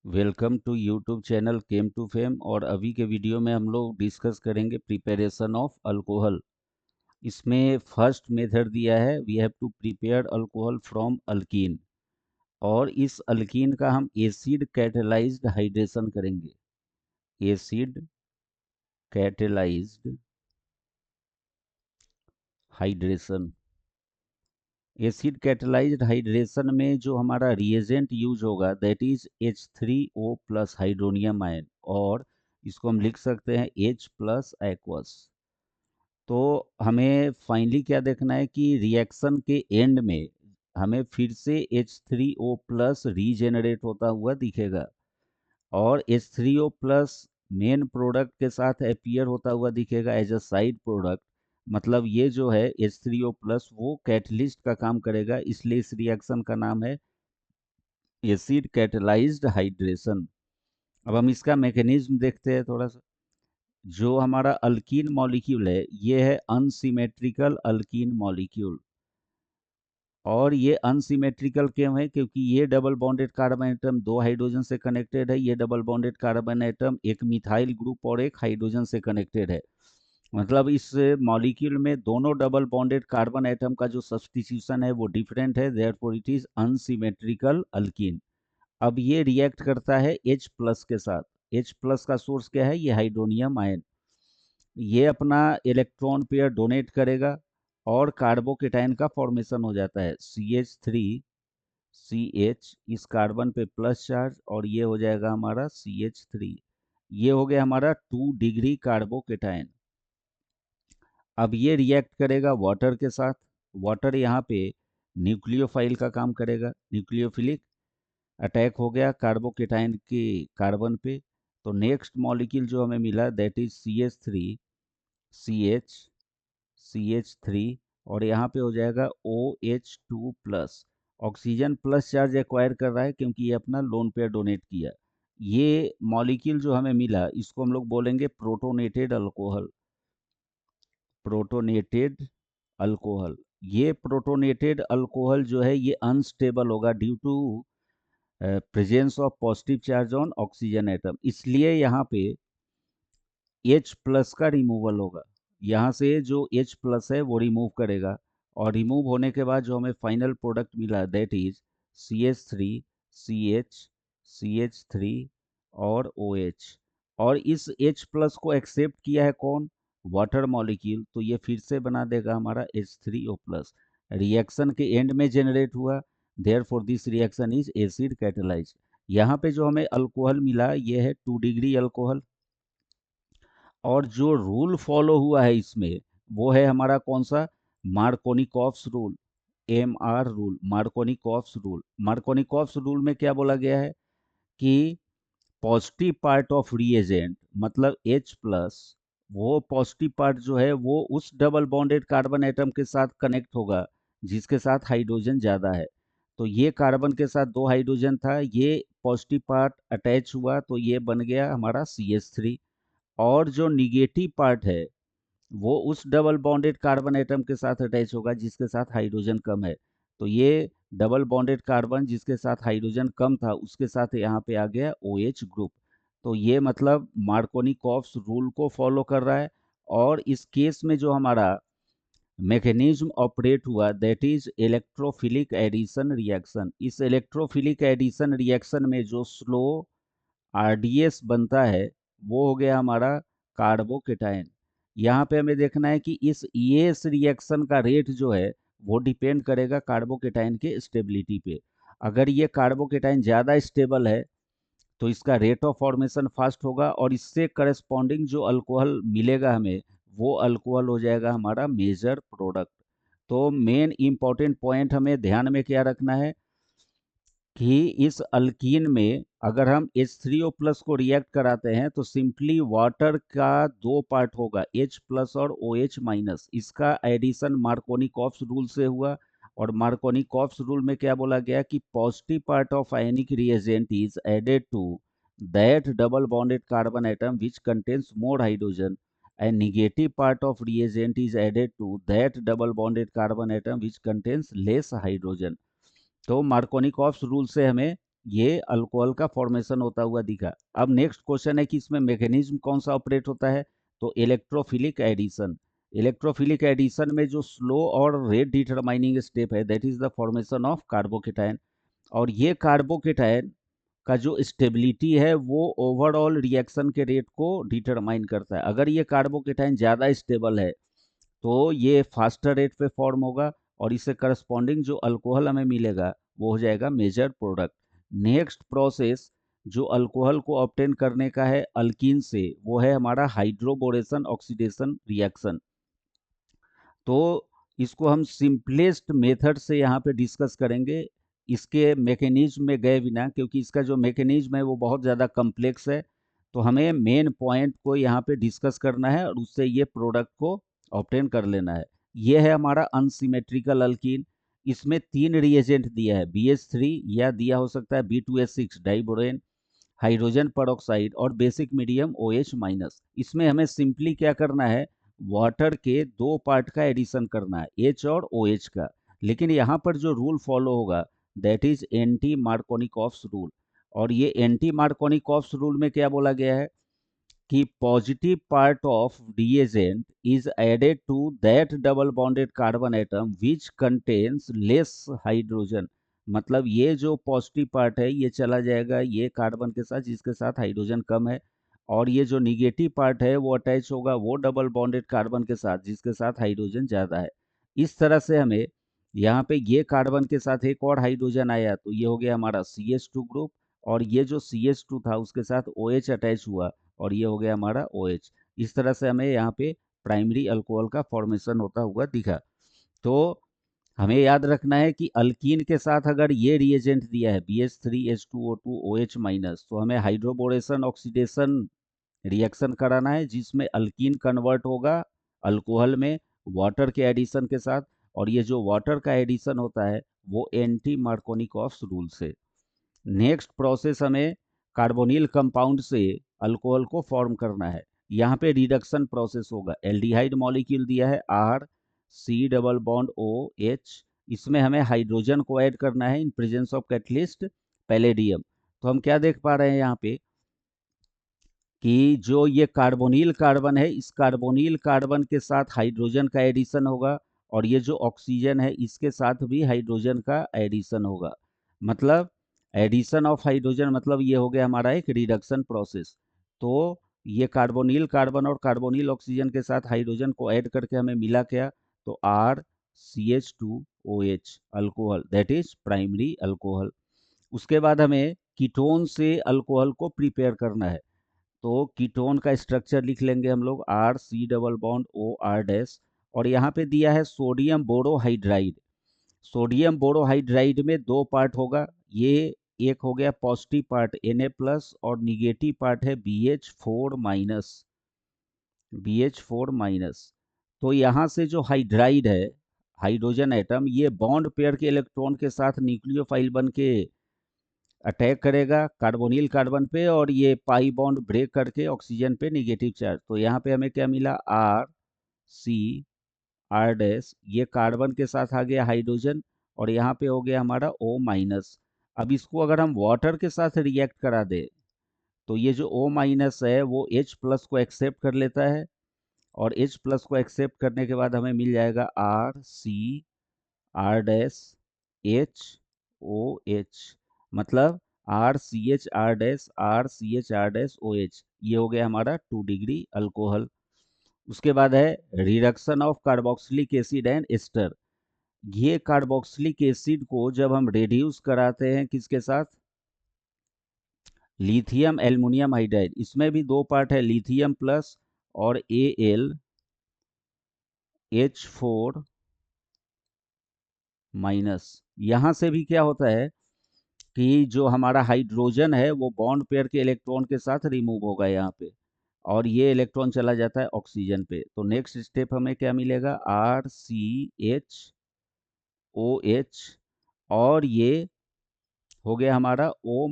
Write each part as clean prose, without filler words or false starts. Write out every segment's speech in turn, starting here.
Welcome to YouTube channel came to fame. और अभी के वीडियो में हम लोग डिस्कस करेंगे प्रिपरेशन ऑफ अल्कोहल। इसमें फर्स्ट मेथड दिया है, we have to prepare alcohol from alkene. और इस अल्कीन का हम एसिड कैटेलाइज्ड हाइड्रेशन करेंगे। Acid catalysed hydration. Acid catalysed hydration में जो हमारा रिएजेंट यूज होगा that is H3O plus hydronium ion, और इसको हम लिख सकते हैं H प्लस एक्वस। तो हमें फाइनली क्या देखना है कि रिएक्शन के एंड में हमें फिर से H3O प्लस रीजेनरेट होता हुआ दिखेगा, और H3O प्लस मेन प्रोडक्ट के साथ अपीयर होता हुआ दिखेगा एज अ साइड प्रोडक्ट। मतलब ये जो है H3O प्लस वो कैटलिस्ट का काम करेगा, इसलिए इस रिएक्शन का नाम है एसिड कैटेलाइज्ड हाइड्रेशन। अब हम इसका मैकेनिज्म देखते हैं थोड़ा सा। जो हमारा अल्कीन मॉलिक्यूल है ये है अनसिमेट्रिकल अल्कीन मॉलिक्यूल। और ये अनसिमेट्रिकल क्यों है? क्योंकि ये डबल बॉन्डेड कार्बन एटम दो हाइड्रोजन से कनेक्टेड है, ये डबल बॉन्डेड कार्बन एटम एक मिथाइल ग्रुप और एक हाइड्रोजन से कनेक्टेड है। मतलब इस मॉलिक्यूल में दोनों डबल बॉन्डेड कार्बन एटम का जो सब्स्टिट्यूशन है वो डिफरेंट है, therefore it is unsymmetrical alkyne. अब ये रिएक्ट करता है H प्लस के साथ। H प्लस का सोर्स क्या है? ये हाइड्रोनियम आयन। ये अपना इलेक्ट्रॉन पेयर डोनेट करेगा और कार्बोकेटाइन का फॉर्मेशन हो जाता है CH3CH। इस कार्बन पे प्लस चार्ज और ये हो जाएगा हमारा CH3। ये हो गया हमारा 2 डिग्री कार्बोकेटाइन। अब ये रिएक्ट करेगा वाटर के साथ। वाटर यहाँ पे न्यूक्लियोफाइल का काम करेगा, न्यूक्लियोफिलिक अटैक हो गया कार्बोकेटाइन के कार्बन पे। तो नेक्स्ट मॉलिक्यूल जो हमें मिला दैट इज CH3 और यहाँ पे हो जाएगा OH2 plus. Oxygen plus charge acquire कर रहा है क्योंकि ये अपना लोन पेयर डोनेट किया। ये मॉलिक्यूल जो हमें मिला इसको हम लोग बोलेंगे प्रोटोनेटेड अल्कोहल। Protonated alcohol. ये प्रोटोनेटेड अल्कोहल जो है ये अनस्टेबल होगा due to presence of positive charge on oxygen atom, इसलिए यहाँ पे H प्लस का रिमूवल होगा। यहाँ से जो H प्लस है वो रिमूव करेगा, और रिमूव होने के बाद जो हमें फाइनल प्रोडक्ट मिला दैट इज CH3 और OH। और इस H प्लस को एक्सेप्ट किया है कौन? Water molecule. तो ये फिर से बना देगा हमारा H3O प्लस। रिएक्शन के एंड में जनरेट हुआ, therefore this reaction is acid catalysed. यहाँ पे जो हमें अल्कोहल मिला ये है 2 डिग्री अल्कोहल। और जो रूल फॉलो हुआ है इसमें वो है हमारा कौन सा? Markovnikov's rule, MR rule. Markovnikov's rule, Markovnikov's rule में क्या बोला गया है कि पॉजिटिव पार्ट ऑफ रिएजेंट मतलब H प्लस, वो पॉजिटिव पार्ट जो है वो उस डबल बॉन्डेड कार्बन एटम के साथ कनेक्ट होगा जिसके साथ हाइड्रोजन ज़्यादा है। तो ये कार्बन के साथ दो हाइड्रोजन था, ये पॉजिटिव पार्ट अटैच हुआ तो ये बन गया हमारा CH3। और जो निगेटिव पार्ट है वो उस डबल बॉन्डेड कार्बन एटम के साथ अटैच होगा जिसके साथ हाइड्रोजन कम है। तो ये डबल बॉन्डेड कार्बन जिसके साथ हाइड्रोजन कम था उसके साथ यहाँ पे आ गया OH ग्रुप। तो ये मतलब मार्कोनिकॉफ्स रूल को फॉलो कर रहा है। और इस केस में जो हमारा मैकेनिज्म ऑपरेट हुआ that is electrophilic addition reaction. इस इलेक्ट्रोफिलिक एडिशन रिएक्शन में जो स्लो RDS बनता है वो हो गया हमारा कार्बोकेटाइन। यहाँ पे हमें देखना है कि इस ES रिएक्शन का रेट जो है वो डिपेंड करेगा कार्बोकेटाइन के स्टेबिलिटी पे। अगर ये कार्बोकेटाइन ज़्यादा स्टेबल है तो इसका रेट ऑफ फॉर्मेशन फास्ट होगा, और इससे करस्पॉन्डिंग जो अल्कोहल मिलेगा हमें वो अल्कोहल हो जाएगा हमारा मेजर प्रोडक्ट। तो मेन इंपॉर्टेंट पॉइंट हमें ध्यान में क्या रखना है कि इस अल्कीन में अगर हम H3O प्लस को रिएक्ट कराते हैं तो सिंपली वाटर का दो पार्ट होगा H प्लस और OH माइनस। इसका एडिशन मार्कोनिकॉफ्स रूल से हुआ, और मार्कोनिकॉफ्स रूल में क्या बोला गया कि positive part of ionic reagent is added to that double bonded carbon atom which contains more hydrogen, and negative part of reagent is added to that double bonded carbon atom which contains less hydrogen। तो Markovnikov's rule से हमें ये alcohol का formation होता हुआ दिखा। अब next question है कि इसमें मैकेनिज्म कौन सा ऑपरेट होता है, तो इलेक्ट्रोफिलिक एडिशन। इलेक्ट्रोफिलिक एडिशन में जो स्लो और रेट डिटरमाइनिंग स्टेप है that is the formation of carbocation. और ये कार्बोकेटायन का जो स्टेबिलिटी है वो ओवरऑल रिएक्शन के रेट को डिटरमाइन करता है। अगर ये कार्बोकेटायन ज़्यादा स्टेबल है तो ये फास्टर रेट पे फॉर्म होगा और इससे करस्पॉन्डिंग जो अल्कोहल हमें मिलेगा वो हो जाएगा मेजर प्रोडक्ट। नेक्स्ट प्रोसेस जो अल्कोहल को ऑब्टेन करने का है अल्कीन से वो है हमारा हाइड्रोबोरेशन ऑक्सीडेशन रिएक्शन। तो इसको हम सिंपलेस्ट मेथड से यहाँ पे डिस्कस करेंगे, इसके मैकेनिज्म में गए बिना, क्योंकि इसका जो मैकेनिज्म है वो बहुत ज़्यादा कम्प्लेक्स है। तो हमें मेन पॉइंट को यहाँ पे डिस्कस करना है और उससे ये प्रोडक्ट को ऑब्टेन कर लेना है। ये है हमारा अनसिमेट्रिकल अल्कीन। इसमें 3 रिएजेंट दिया है, BH3 या दिया हो सकता है B2S6 डाइबोरेन, हाइड्रोजन परऑक्साइड और बेसिक मीडियम OH माइनस। इसमें हमें सिंपली क्या करना है, वाटर के 2 पार्ट का एडिशन करना है, H और OH का। लेकिन यहाँ पर जो रूल फॉलो होगा that is anti Markovnikov's rule. और ये एंटी मार्कोनिकॉफ्स रूल में क्या बोला गया है कि positive part of reagent is added to that double bonded carbon atom which contains less hydrogen। मतलब ये जो पॉजिटिव पार्ट है ये चला जाएगा ये कार्बन के साथ जिसके साथ हाइड्रोजन कम है, और ये जो निगेटिव पार्ट है वो अटैच होगा वो डबल बॉन्डेड कार्बन के साथ जिसके साथ हाइड्रोजन ज़्यादा है। इस तरह से हमें यहाँ पे ये कार्बन के साथ एक और हाइड्रोजन आया तो ये हो गया हमारा CH2 ग्रुप, और ये जो CH2 था उसके साथ OH अटैच हुआ और ये हो गया हमारा OH। इस तरह से हमें यहाँ पे प्राइमरी अल्कोहल का फॉर्मेशन होता हुआ दिखा। तो हमें याद रखना है कि अल्कीन के साथ अगर ये रिएजेंट दिया है BH3H2O2 OH माइनस, तो हमें हाइड्रोबोरेशन ऑक्सीडेशन रिएक्शन कराना है जिसमें अल्कीन कन्वर्ट होगा अल्कोहल में वाटर के एडिशन के साथ। और ये जो वाटर का एडिशन होता है वो एंटी मार्कोनिकॉफ्स रूल से। नेक्स्ट प्रोसेस हमें कार्बोनिल कंपाउंड से अल्कोहल को फॉर्म करना है। यहाँ पे रिडक्शन प्रोसेस होगा। एल्डिहाइड मॉलिक्यूल दिया है R, C double bond OH। इसमें हमें हाइड्रोजन को ऐड करना है in presence of catalyst palladium. तो हम क्या देख पा रहे हैं यहाँ पे कि जो ये कार्बोनिल कार्बन है इस कार्बोनिल कार्बन के साथ हाइड्रोजन का एडिशन होगा, और ये जो ऑक्सीजन है इसके साथ भी हाइड्रोजन का एडिशन होगा। मतलब एडिशन ऑफ हाइड्रोजन मतलब ये हो गया हमारा एक रिडक्शन प्रोसेस। तो ये कार्बोनिल कार्बन और कार्बोनिल ऑक्सीजन के साथ हाइड्रोजन को ऐड करके हमें मिला क्या, तो RCH2OH alcohol that is primary alcohol. उसके बाद हमें कीटोन से अल्कोहल को प्रिपेयर करना है। तो कीटोन का स्ट्रक्चर लिख लेंगे हम लोग R, C double bond O R dash. और यहाँ पे दिया है सोडियम बोरोहाइड्राइड। सोडियम बोरोहाइड्राइड में 2 पार्ट होगा। ये एक हो गया पॉजिटिव पार्ट Na+ और निगेटिव पार्ट है BH4-। BH4-। तो यहाँ से जो हाइड्राइड है हाइड्रोजन एटम ये बॉन्ड पेयर के इलेक्ट्रॉन के साथ न्यूक्लियोफाइल बन के अटैक करेगा कार्बोनिल कार्बन पे, और ये पाई बॉन्ड ब्रेक करके ऑक्सीजन पे निगेटिव चार्ज। तो यहाँ पे हमें क्या मिला R, C, R डैश, ये कार्बन के साथ आ गया हाइड्रोजन और यहाँ पे हो गया हमारा O-। अब इसको अगर हम वाटर के साथ रिएक्ट करा दे तो ये जो O- है वो H+ को एक्सेप्ट कर लेता है, और H+ को एक्सेप्ट करने के बाद हमें मिल जाएगा R, C, R dash, H, OH। मतलब RCH R dash, RCH R dash OH। ये हो गया हमारा 2 डिग्री अल्कोहल। उसके बाद है reduction of carboxylic acid and ester. ये कार्बोक्सिलिक एसिड को जब हम रेड्यूस कराते हैं किसके साथ, लिथियम एल्युमिनियम हाइड्राइड। इसमें भी 2 पार्ट है, लिथियम+ और AlH4-। यहाँ से भी क्या होता है कि जो हमारा हाइड्रोजन है वो बॉन्ड पेयर के इलेक्ट्रॉन के साथ रिमूव होगा यहाँ पे, और ये इलेक्ट्रॉन चला जाता है ऑक्सीजन पे। तो नेक्स्ट स्टेप हमें क्या मिलेगा RCHOH, और ये हो गया हमारा O-।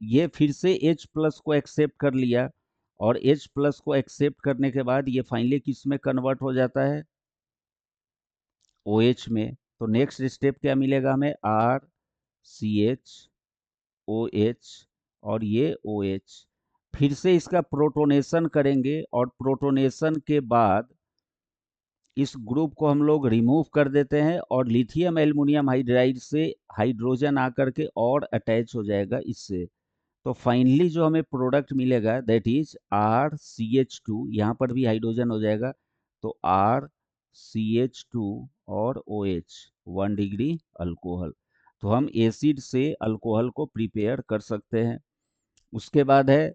ये फिर से H+ को एक्सेप्ट कर लिया, और H+ को एक्सेप्ट करने के बाद ये फाइनली किस में कन्वर्ट हो जाता है OH में। तो नेक्स्ट स्टेप क्या मिलेगा हमें RCHOH, ओ एच और ये ओ एच। फिर से इसका प्रोटोनेशन करेंगे और प्रोटोनेशन के बाद इस ग्रुप को हम लोग रिमूव कर देते हैं और लिथियम एल्युमिनियम हाइड्राइड से हाइड्रोजन आकर के और अटैच हो जाएगा इससे। तो फाइनली जो हमें प्रोडक्ट मिलेगा दैट इज RCH2, यहाँ पर भी हाइड्रोजन हो जाएगा, तो RCH2 और OH 1 डिग्री अल्कोहल। तो हम एसिड से अल्कोहल को प्रिपेयर कर सकते हैं। उसके बाद है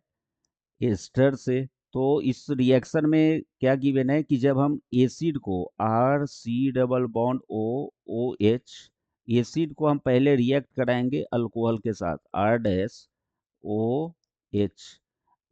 एस्टर से। तो इस रिएक्शन में क्या गिवन है कि जब हम एसिड को RC double bond OH, acid को हम पहले रिएक्ट कराएंगे अल्कोहल के साथ R-OH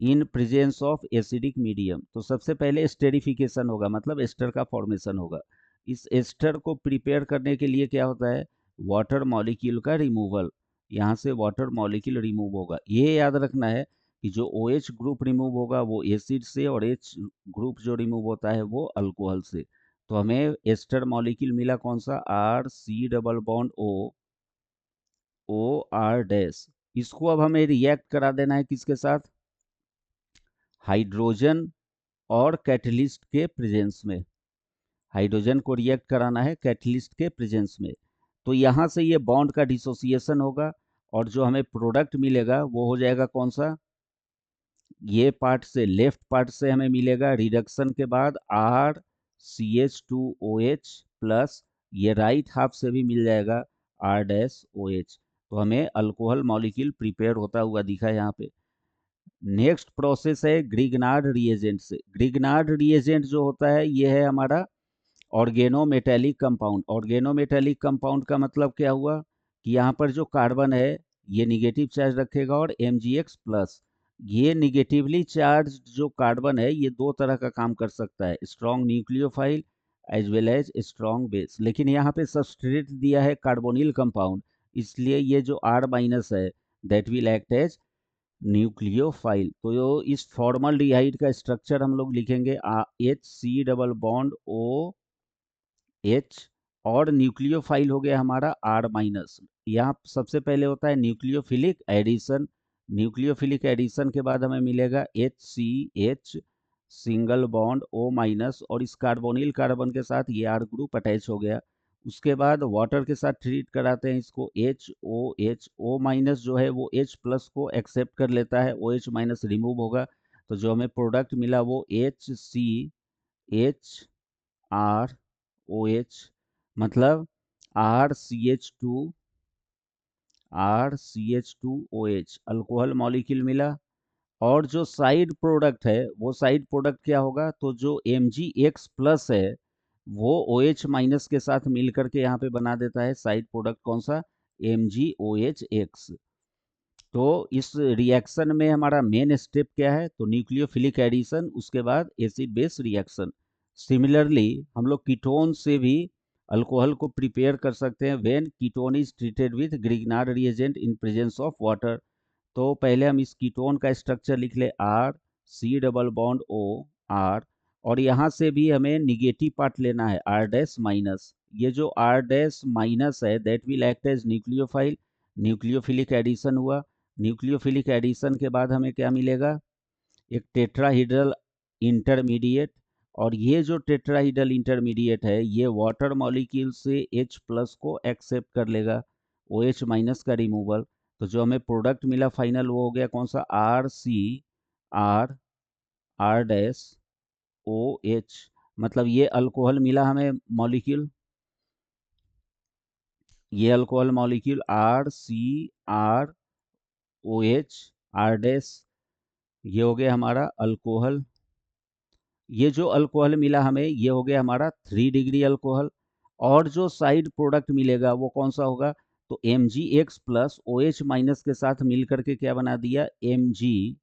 in presence of acidic medium. तो सबसे पहले एस्टेरिफिकेशन होगा, मतलब एस्टर का फॉर्मेशन होगा। इस एस्टर को प्रिपेयर करने के लिए क्या होता है, वाटर मॉलिक्यूल का रिमूवल। यहाँ से वाटर मॉलिक्यूल रिमूव होगा। ये याद रखना है कि जो OH ग्रुप रिमूव होगा वो एसिड से, और H ग्रुप जो रिमूव होता है वो अल्कोहल से। तो हमें एस्टर मॉलिक्यूल मिला कौन सा, RC double bond O OR dash. इसको अब हमें रिएक्ट करा देना है किसके साथ, हाइड्रोजन और कैटलिस्ट के प्रेजेंस में। हाइड्रोजन को रिएक्ट कराना है कैटलिस्ट के प्रेजेंस में। तो यहाँ से ये बॉन्ड का डिसोसिएशन होगा और जो हमें प्रोडक्ट मिलेगा वो हो जाएगा कौन सा, ये पार्ट से, लेफ्ट पार्ट से हमें मिलेगा रिडक्शन के बाद RCH2OH प्लस, ये राइट हाफ से भी मिल जाएगा R-OH। तो हमें अल्कोहल मॉलिक्यूल प्रिपेयर होता हुआ दिखा है यहाँ पे। नेक्स्ट प्रोसेस है ग्रिग्नार्ड रिएजेंट से। ग्रिग्नार्ड रिएजेंट जो होता है ये है हमारा ऑर्गेनोमेटेलिक कंपाउंड। ऑर्गेनोमेटेलिक कंपाउंड का मतलब क्या हुआ कि यहाँ पर जो कार्बन है ये निगेटिव चार्ज रखेगा और Mgx प्लस। ये निगेटिवली चार्ज जो कार्बन है ये दो तरह का काम कर सकता है, strong nucleophile as well as strong base. लेकिन यहाँ पे सबस्ट्रेट दिया है कार्बोनिल कंपाउंड, इसलिए ये जो R माइनस है that will act as nucleophile. तो इस फॉर्मल्डिहाइड का स्ट्रक्चर हम लोग लिखेंगे HC डबल बॉन्ड OH, और न्यूक्लियोफाइल हो गया हमारा R माइनस। यहाँ सबसे पहले होता है न्यूक्लियोफिलिक एडिशन। न्यूक्लियोफिलिक एडिशन के बाद हमें मिलेगा HCH single bond O minus, और इस कार्बोनिल कार्बन के साथ ये R ग्रुप अटैच हो गया। उसके बाद वाटर के साथ ट्रीट कराते हैं इसको, HOH। O माइनस जो है वो H प्लस को एक्सेप्ट कर लेता है, OH माइनस रिमूव होगा। तो जो हमें प्रोडक्ट मिला वो HCHROH, मतलब RCH2 RCH2OH अल्कोहल मॉलिक्यूल मिला। और जो साइड प्रोडक्ट है वो साइड प्रोडक्ट क्या होगा, तो जो Mgx प्लस है वो OH माइनस के साथ मिल करके यहाँ पे बना देता है साइड प्रोडक्ट कौन सा, MgOHX। तो इस रिएक्शन में हमारा मेन स्टेप क्या है, तो न्यूक्लियोफिलिक एडिशन, उसके बाद एसिड बेस रिएक्शन। सिमिलरली हम लोग कीटोन से भी अल्कोहल को प्रिपेयर कर सकते हैं when ketone is treated with Grignard reagent in presence of water. तो पहले हम इस कीटोन का स्ट्रक्चर लिख ले, RC double bond O R, और यहाँ से भी हमें निगेटिव पार्ट लेना है R- माइनस। ये जो R- माइनस है that will act as nucleophile. Nucleophilic addition हुआ। न्यूक्लियोफिलिक एडिशन के बाद हमें क्या मिलेगा, एक टेट्राहीड्रल इंटरमीडिएट। और ये जो टेट्राहीड्रल इंटरमीडिएट है ये वाटर मॉलिक्यूल से H प्लस को एक्सेप्ट कर लेगा, OH माइनस का रिमूवल। तो जो हमें प्रोडक्ट मिला फाइनल वो हो गया कौन सा, RCR R-OH, मतलब ये अल्कोहल मिला हमें मॉलिक्यूल, ये अल्कोहल मॉलिक्यूल RCROH R-, ये हो गया हमारा अल्कोहल। ये जो अल्कोहल मिला हमें ये हो गया हमारा 3 डिग्री अल्कोहल। और जो साइड प्रोडक्ट मिलेगा वो कौन सा होगा, तो Mgx प्लस OH माइनस के साथ मिल करके क्या बना दिया, MgOH।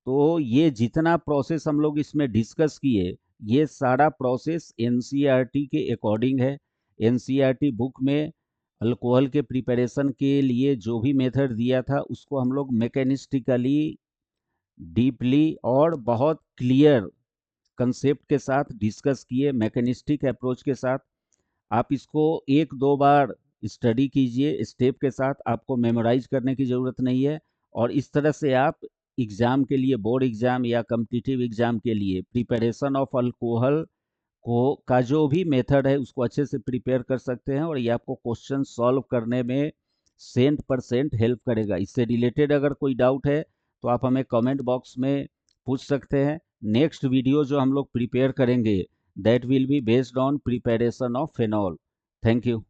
तो ये जितना प्रोसेस हम लोग इसमें डिस्कस किए ये सारा प्रोसेस एनसीईआरटी के अकॉर्डिंग है। एनसीईआरटी बुक में अल्कोहल के प्रिपरेशन के लिए जो भी मेथड दिया था उसको हम लोग मैकेनिस्टिकली, डीपली और बहुत क्लियर कंसेप्ट के साथ डिस्कस किए, मैकेनिस्टिक अप्रोच के साथ। आप इसको एक दो बार स्टडी कीजिए स्टेप के साथ, आपको मेमोराइज करने की ज़रूरत नहीं है। और इस तरह से आप एग्ज़ाम के लिए, बोर्ड एग्ज़ाम या कम्पिटिटिव एग्ज़ाम के लिए प्रिपरेशन ऑफ अल्कोहल को का जो भी मेथड है उसको अच्छे से प्रिपेयर कर सकते हैं, और ये आपको क्वेश्चन सॉल्व करने में 100% हेल्प करेगा। इससे रिलेटेड अगर कोई डाउट है तो आप हमें कमेंट बॉक्स में पूछ सकते हैं। नेक्स्ट वीडियो जो हम लोग प्रिपेयर करेंगे that will be based on preparation of phenol. Thank you.